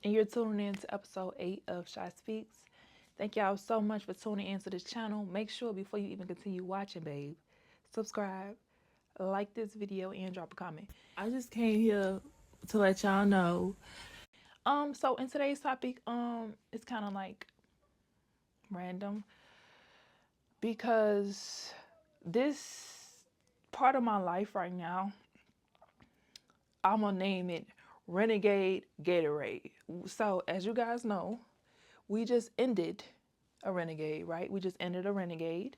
and you're tuning in to episode 8 of Shy Speaks. Thank y'all so much for tuning into this channel. Make sure before you even continue watching, babe, subscribe, like this video, and drop a comment. I just came here to let y'all know. So in today's topic, it's kind of like random because this part of my life right now, I'm gonna name it Renegade Gatorade. So as you guys know, we just ended a renegade, right? We just ended a renegade.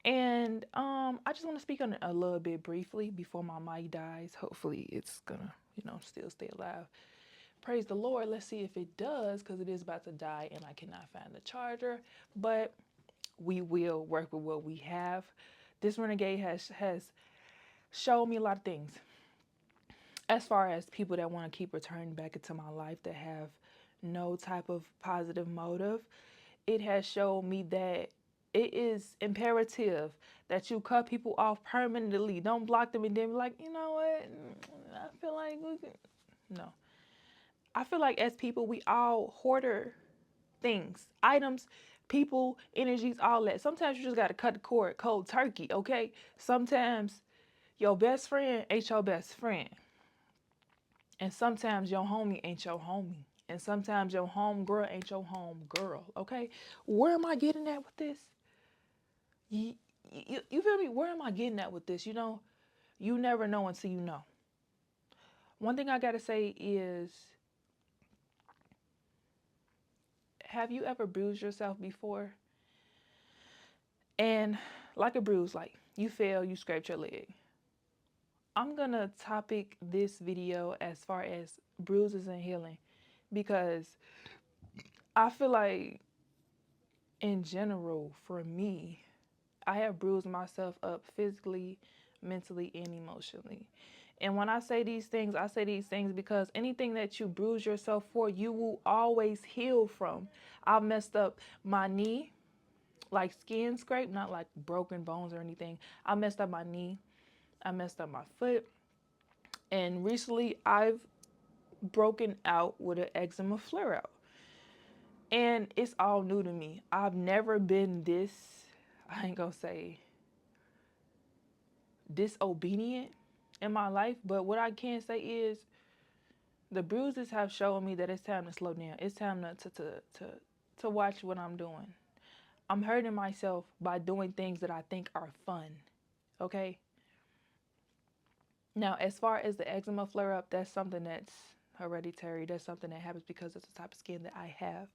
And I just want to speak on it a little bit briefly before my mic dies. Hopefully it's gonna, still stay alive. Praise the Lord. Let's see if it does, because it is about to die and I cannot find the charger. But we will work with what we have. This renegade has showed me a lot of things. As far as people that want to keep returning back into my life that have no type of positive motive, it has showed me that it is imperative that you cut people off permanently. Don't block them and then be like, you know what? I feel like we can. No. I feel like as people, we all hoarder things, items, people, energies, all that. Sometimes you just got to cut the cord cold turkey, okay? Sometimes your best friend ain't your best friend. And sometimes your homie ain't your homie. And sometimes your home girl ain't your home girl, okay? Where am I getting at with this? You feel me? Where am I getting at with this? You never know until you know. One thing I gotta say is, have you ever bruised yourself before? And like a bruise, like you fell, you scraped your leg. I'm gonna topic this video as far as bruises and healing because I feel like in general, for me, I have bruised myself up physically, mentally, and emotionally. And when I say these things, I say these things because anything that you bruise yourself for, you will always heal from. I messed up my knee, like skin scrape, not like broken bones or anything. I messed up my knee. I messed up my foot. And recently, I've broken out with an eczema flare out. And it's all new to me. I've never been this, I ain't gonna say disobedient in my life, but what I can say is the bruises have shown me that it's time to slow down. It's time to watch what I'm doing. I'm hurting myself by doing things that I think are fun. Okay? Now, as far as the eczema flare up, that's something that's hereditary. That's something that happens because of the type of skin that I have.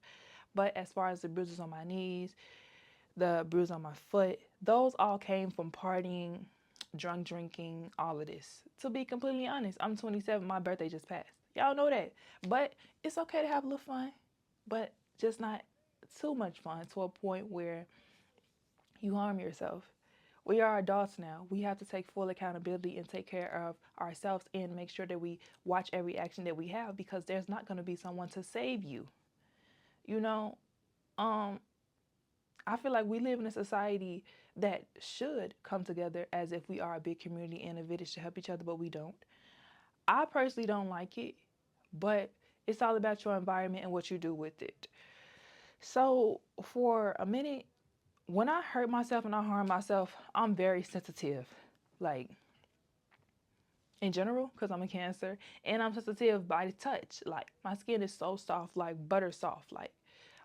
But as far as the bruises on my knees, the bruise on my foot, those all came from partying, drunk drinking, all of this. To be completely honest, I'm 27. My birthday just passed. Y'all know that. But it's okay to have a little fun, but just not too much fun to a point where you harm yourself. We are adults now. We have to take full accountability and take care of ourselves and make sure that we watch every action that we have because there's not going to be someone to save you. You know, um, I feel like we live in a society that should come together as if we are a big community and a village to help each other, but we don't. I personally don't like it, but it's all about your environment and what you do with it. So for a minute, when I hurt myself and I harm myself, I'm very sensitive. Like in general, because I'm a Cancer, and I'm sensitive by touch. Like my skin is so soft, like butter soft. Like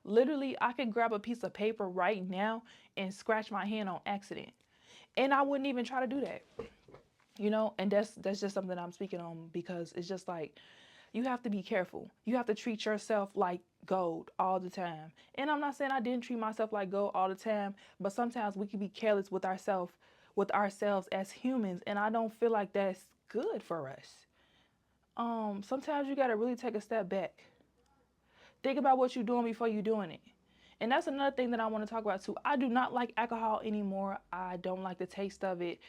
literally, I could grab a piece of paper right now and scratch my hand on accident, and I wouldn't even try to do that. And that's just something I'm speaking on because it's just like you have to be careful. You have to treat yourself like gold all the time. And I'm not saying I didn't treat myself like gold all the time, but sometimes we can be careless with ourselves as humans, and I don't feel like that's good for us. Sometimes you gotta really take a step back. Think about what you're doing before you're doing it. And that's another thing that I want to talk about too. I do not like alcohol anymore. I don't like the taste of it.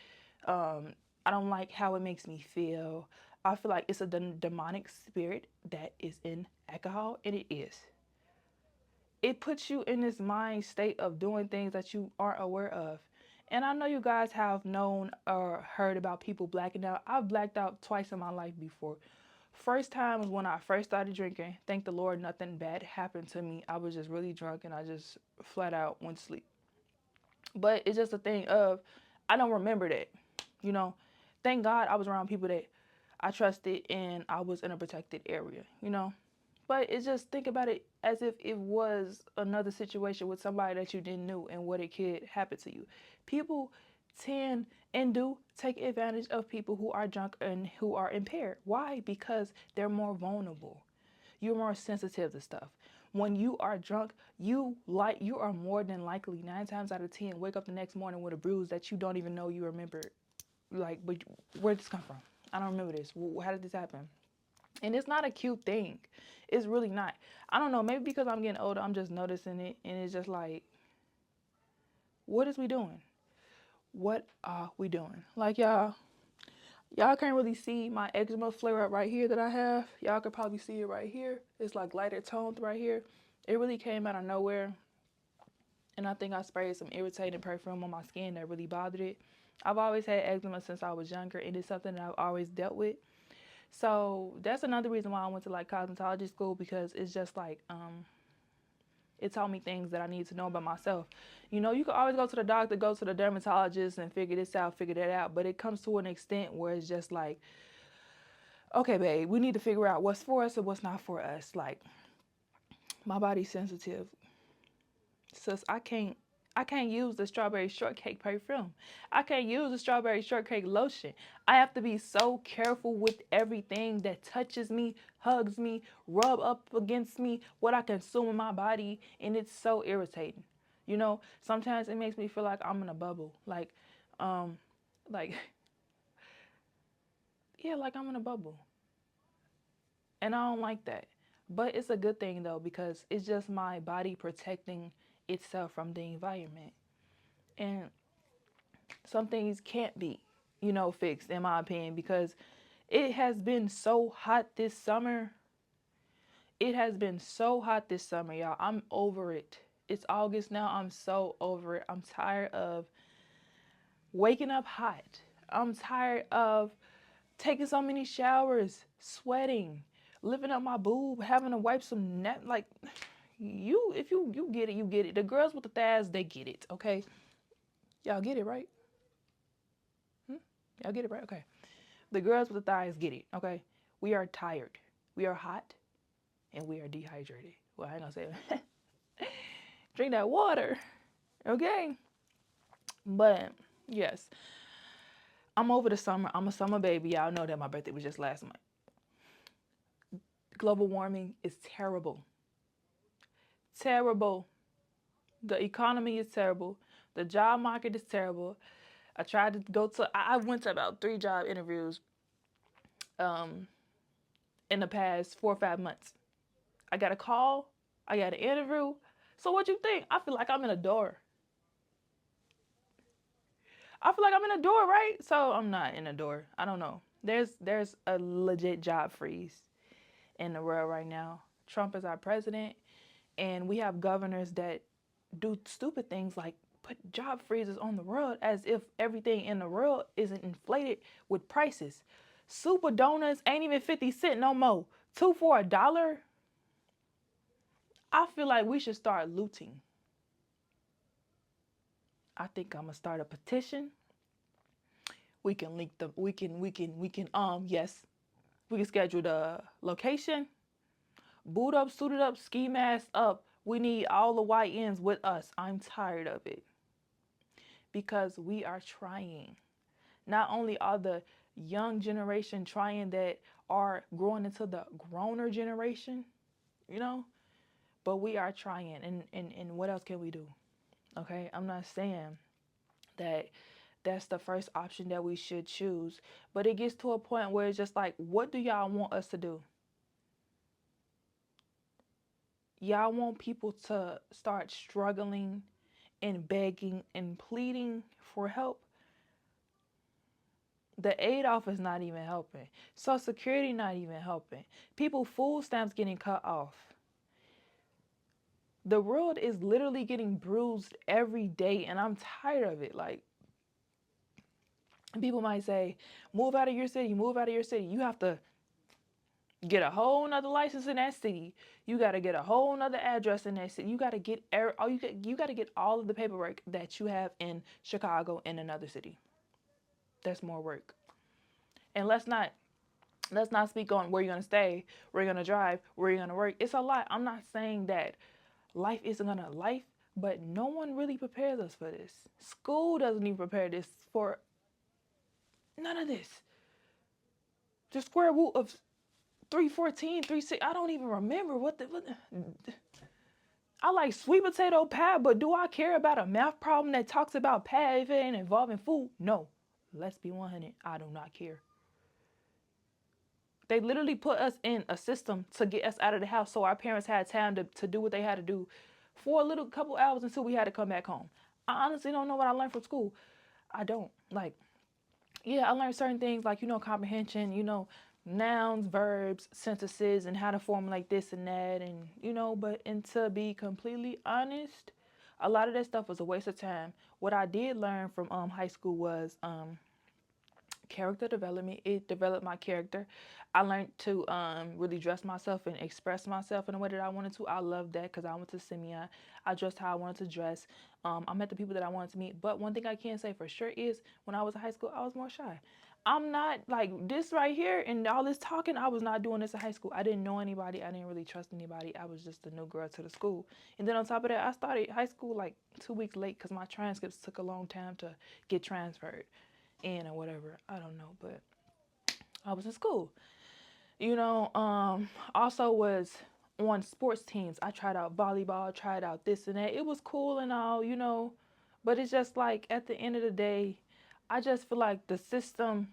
I don't like how it makes me feel. I feel like it's a demonic spirit that is in alcohol, and it is. It puts you in this mind state of doing things that you aren't aware of. And I know you guys have known or heard about people blacking out. I've blacked out twice in my life before. First time was when I first started drinking. Thank the Lord, nothing bad happened to me. I was just really drunk and I just flat out went to sleep. But it's just a thing of, I don't remember that. You know, thank God I was around people that I trusted and I was in a protected area, you know. But it's just, think about it as if it was another situation with somebody that you didn't know and what it could happen to you. People tend and do take advantage of people who are drunk and who are impaired. Why? Because they're more vulnerable. You're more sensitive to stuff. When you are drunk, you are more than likely 9 times out of 10 wake up the next morning with a bruise that you don't even know you remember. Like, but where did this come from? I don't remember this. How did this happen? And it's not a cute thing. It's really not. I don't know. Maybe because I'm getting older, I'm just noticing it, and it's just like, what is we doing? What are we doing? Like, y'all can't really see my eczema flare up right here that I have. Y'all could probably see it right here. It's like lighter toned right here. It really came out of nowhere. And I think I sprayed some irritating perfume on my skin that really bothered it. I've always had eczema since I was younger, and it's something that I've always dealt with. So that's another reason why I went to like cosmetology school, because it's just like it taught me things that I need to know about myself. You know, you can always go to the doctor, go to the dermatologist and figure this out, figure that out. But it comes to an extent where it's just like, okay, babe, we need to figure out what's for us and what's not for us. Like, my body's sensitive. Sis, I can't use the strawberry shortcake perfume. I can't use the strawberry shortcake lotion. I have to be so careful with everything that touches me, hugs me, rub up against me, what I consume in my body, and it's so irritating. You know, sometimes it makes me feel like I'm in a bubble. Um, like yeah, like I'm in a bubble. And I don't like that. But it's a good thing though, because it's just my body protecting itself from the environment. And some things can't be, fixed in my opinion, because it has been so hot this summer. It has been so hot this summer, y'all. I'm over it. It's August now. I'm so over it. I'm tired of waking up hot. I'm tired of taking so many showers, sweating, lifting up my boob, having to wipe some net. Like, if you get it, you get it. The girls with the thighs, they get it, okay? Y'all get it, right? Y'all get it, right? Okay. The girls with the thighs get it, okay? We are tired. We are hot, and we are dehydrated. Well, I ain't gonna say it. Drink that water, okay? But, yes, I'm over the summer. I'm a summer baby. Y'all know that my birthday was just last month. Global warming is terrible. Terrible. The economy is terrible. The job market is terrible. I went to about 3 job interviews um, in the past 4 or 5 months. I got a call. I got an interview. So what you think? I feel like I'm in a door. I feel like I'm in a door, right? So I'm not in a door. I don't know. There's a legit job freeze in the world right now. Trump is our president, and we have governors that do stupid things like put job freezes on the world as if everything in the world isn't inflated with prices. Super donuts ain't even 50 cents no more. 2 for $1. I feel like we should start looting. I think I'm gonna start a petition. We can link the yes. We can schedule the location, boot up, suited up, ski mask up. We need all the YNs with us. I'm tired of it. Because we are trying. Not only are the young generation trying that are growing into the growner generation, but we are trying. And what else can we do? Okay, I'm not saying that that's the first option that we should choose, but it gets to a point where it's just like, what do y'all want us to do? Y'all want people to start struggling and begging and pleading for help? The aid office not even helping. Social Security not even helping. People food stamps getting cut off. The world is literally getting bruised every day, and I'm tired of it. Like, people might say, move out of your city, move out of your city. You have to Get a whole nother license in that city. You got to get a whole nother address in that city. You got to get you got to get all of the paperwork that you have in Chicago in another city. That's more work. And let's not speak on where you're gonna stay, where you're gonna drive, where you're gonna work. It's a lot. I'm not saying that life isn't gonna life, but no one really prepares us for this. School doesn't even prepare this for none of this. The square root of 314, 36. I don't even remember what I like sweet potato pie, but do I care about a math problem that talks about pie if it ain't involving food? No. Let's be 100. I do not care. They literally put us in a system to get us out of the house so our parents had time to do what they had to do for a little couple hours until we had to come back home. I honestly don't know what I learned from school. I don't. Like, yeah, I learned certain things like, comprehension, nouns, verbs, sentences, and how to formulate this and that. And to be completely honest, a lot of that stuff was a waste of time. What I did learn from high school was character development. It developed my character. I learned to really dress myself and express myself in a way that I wanted to. I loved that because I went to Simeon. I dressed how I wanted to dress. I met the people that I wanted to meet. But one thing I can say for sure is when I was in high school, I was more shy. I'm not like this right here and all this talking. I was not doing this in high school. I didn't know anybody. I didn't really trust anybody. I was just a new girl to the school. And then on top of that, I started high school like 2 weeks late because my transcripts took a long time to get transferred in or whatever. I don't know, but I was in school. Also was on sports teams. I tried out volleyball, tried out this and that. It was cool and all. But it's just like at the end of the day, I just feel like the system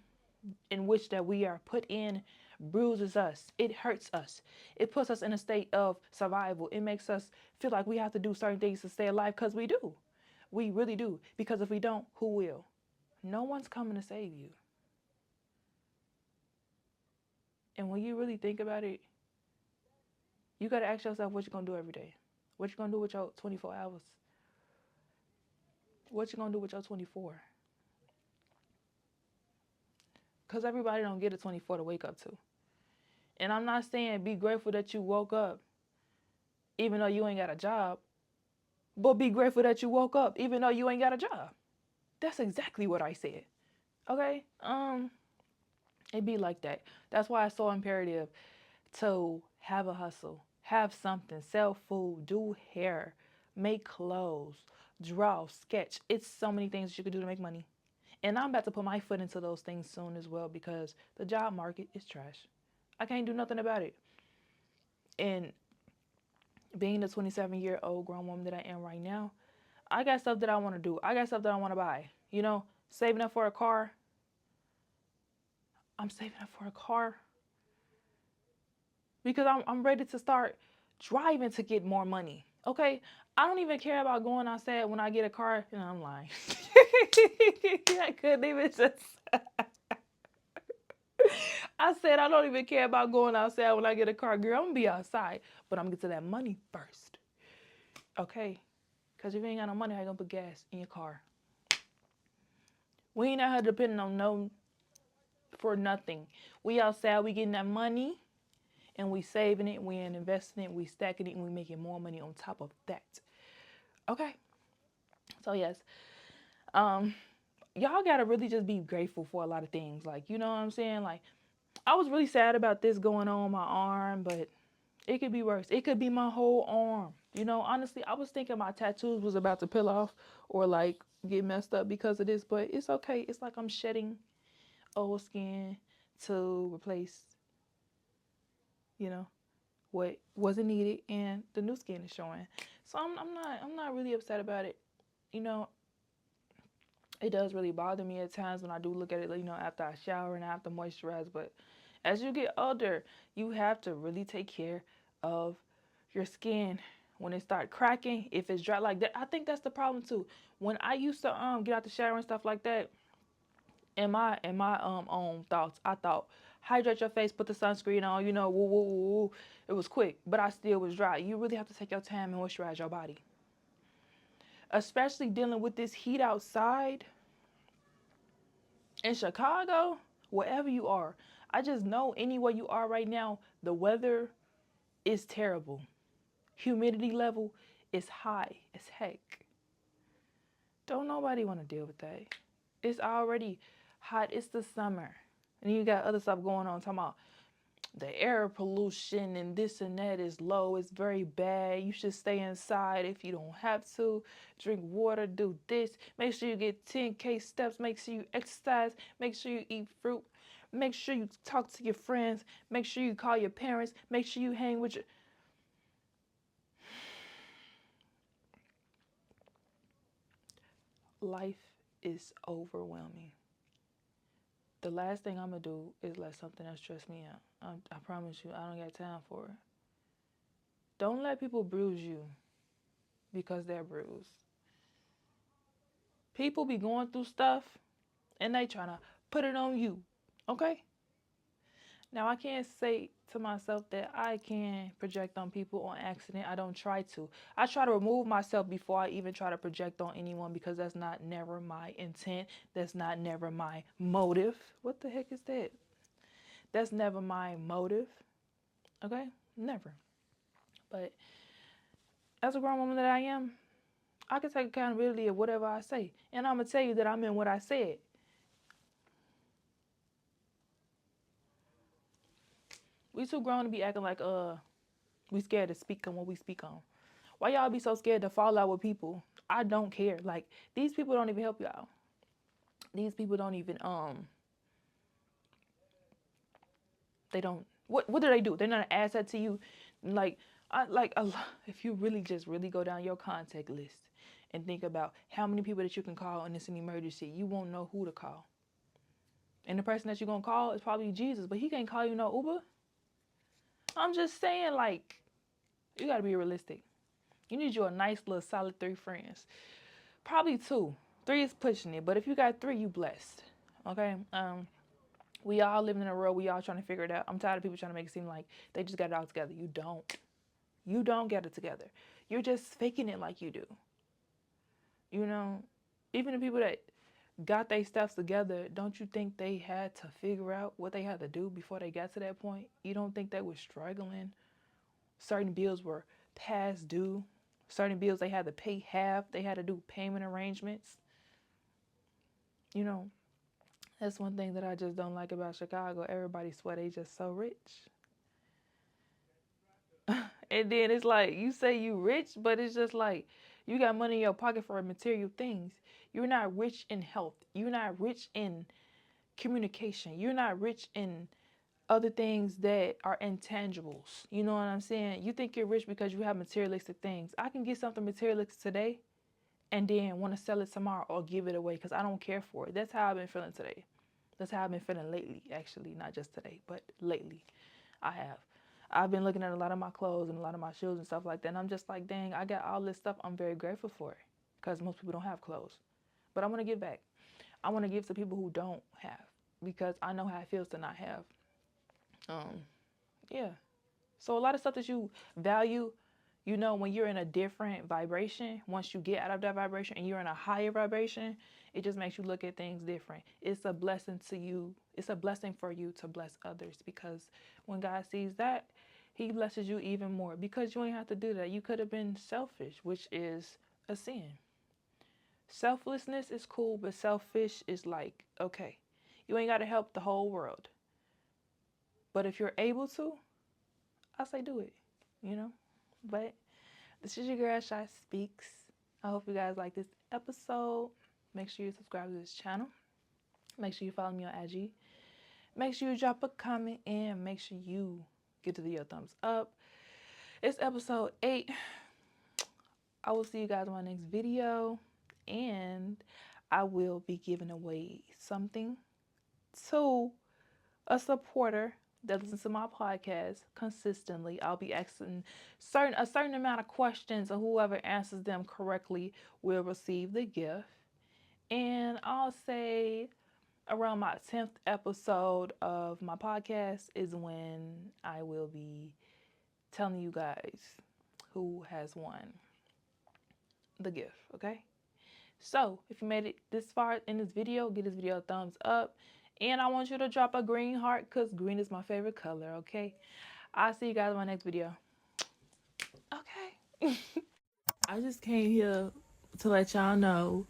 in which that we are put in bruises us. It hurts us. It puts us in a state of survival. It makes us feel like we have to do certain things to stay alive because we do. We really do. Because if we don't, who will? No one's coming to save you. And when you really think about it, you got to ask yourself what you're going to do every day. What you're going to do with your 24 hours. What you're going to do with your 24. Because everybody don't get a 24 to wake up to. And I'm not saying be grateful that you woke up even though you ain't got a job. But be grateful that you woke up even though you ain't got a job. That's exactly what I said. Okay? It be like that. That's why it's so imperative to have a hustle, have something, sell food, do hair, make clothes, draw, sketch. It's so many things that you can do to make money. And I'm about to put my foot into those things soon as well because the job market is trash. I can't do nothing about it. And being the 27-year-old grown woman that I am right now, I got stuff that I want to do. I got stuff that I want to buy. Saving up for a car. I'm saving up for a car because I'm ready to start driving to get more money. Okay, I don't even care about going outside when I get a car. I'm lying. I couldn't even just. I said I don't even care about going outside when I get a car. Girl, I'm gonna be outside, but I'm gonna get to that money first. Okay, because if you ain't got no money, how you gonna put gas in your car? We ain't out here depending on no for nothing. We outside, we getting that money. And we saving it, we investing it, we stacking it, and we making more money on top of that. Okay. So yes, y'all gotta really just be grateful for a lot of things. Like, you know what I'm saying? Like, I was really sad about this going on my arm, but it could be worse. It could be my whole arm. Honestly, I was thinking my tattoos was about to peel off or like get messed up because of this, but it's okay. It's like I'm shedding old skin to replace what wasn't needed and the new skin is showing. So I'm not really upset about it. It does really bother me at times when I do look at it, after I shower and I have to moisturize. But as you get older, you have to really take care of your skin when it start cracking. If it's dry like that, I think that's the problem too. When I used to get out the shower and stuff like that, in my own thoughts, I thought hydrate your face, put the sunscreen on, woo, woo, woo, woo. It was quick, but I still was dry. You really have to take your time and moisturize your body. Especially dealing with this heat outside in Chicago, wherever you are. I just know anywhere you are right now, the weather is terrible. Humidity level is high as heck. Don't nobody want to deal with that. It's already hot. It's the summer. And you got other stuff going on talking about the air pollution and this and that is low. It's very bad. You should stay inside if you don't have to. Drink water, do this. Make sure you get 10K steps. Make sure you exercise. Make sure you eat fruit. Make sure you talk to your friends. Make sure you call your parents. Make sure you hang with your... Life is overwhelming. The last thing I'm going to do is let something else stress me out. I promise you, I don't got time for it. Don't let people bruise you because they're bruised. People be going through stuff and they trying to put it on you, okay? Now, I can't say to myself that I can project on people on accident. I don't try to. I try to remove myself before I even try to project on anyone because that's not never my intent. That's not never my motive. What the heck is that? That's never my motive, okay? Never. But as a grown woman that I am, I can take accountability of whatever I say. And I'm going to tell you that I meant what I said. We too grown to be acting like we scared to speak on what we speak on. Why y'all be so scared to fall out with people? I don't care. Like, these people don't even help y'all. These people don't even they don't what do they do? They're not an asset to you. Like if you really just really go down your contact list and think about how many people that you can call when it's an emergency, you won't know who to call. And the person that you're gonna call is probably Jesus, but he can't call you no Uber. I'm just saying, like, you gotta be realistic. You need you a nice little solid 3 friends. Probably 2. 3 is pushing it, but if you got 3, you blessed. Okay? We all living in a world, we all trying to figure it out. I'm tired of people trying to make it seem like they just got it all together. You don't. You don't get it together. You're just faking it like you do. You know, even the people that got their stuff together, don't you think they had to figure out what they had to do before they got to that point? You don't think they were struggling? Certain bills were past due. Certain bills they had to pay half. They had to do payment arrangements. You know, that's one thing that I just don't like about Chicago. Everybody swear they just so rich. And then it's like, you say you rich, but it's just like, you got money in your pocket for material things. You're not rich in health. You're not rich in communication. You're not rich in other things that are intangibles. You know what I'm saying? You think you're rich because you have materialistic things. I can get something materialistic today and then want to sell it tomorrow or give it away because I don't care for it. That's how I've been feeling today. That's how I've been feeling lately, actually. Not just today, but lately. I have. I've been looking at a lot of my clothes and a lot of my shoes and stuff like that. And I'm just like, dang, I got all this stuff. I'm very grateful for it because most people don't have clothes. But I want to give back. I want to give to people who don't have because I know how it feels to not have. Yeah. So a lot of stuff that you value, you know, when you're in a different vibration, once you get out of that vibration and you're in a higher vibration, it just makes you look at things different. It's a blessing to you. It's a blessing for you to bless others because when God sees that, he blesses you even more because you ain't have to do that. You could have been selfish, which is a sin. Selflessness is cool, but selfish is like, okay, you ain't got to help the whole world. But if you're able to, I say do it, you know? But this is your girl, Shy Speaks. I hope you guys like this episode. Make sure you subscribe to this channel. Make sure you follow me on IG. Make sure you drop a comment and make sure you give the video a thumbs up. It's episode 8. I will see you guys in my next video. And I will be giving away something to a supporter that listens to my podcast consistently. I'll be asking a certain amount of questions, and whoever answers them correctly will receive the gift. And I'll say around my 10th episode of my podcast is when I will be telling you guys who has won the gift, okay? So, if you made it this far in this video, give this video a thumbs up And I want you to drop a green heart because green is my favorite color, okay? I'll see you guys in my next video. Okay. I just came here to let y'all know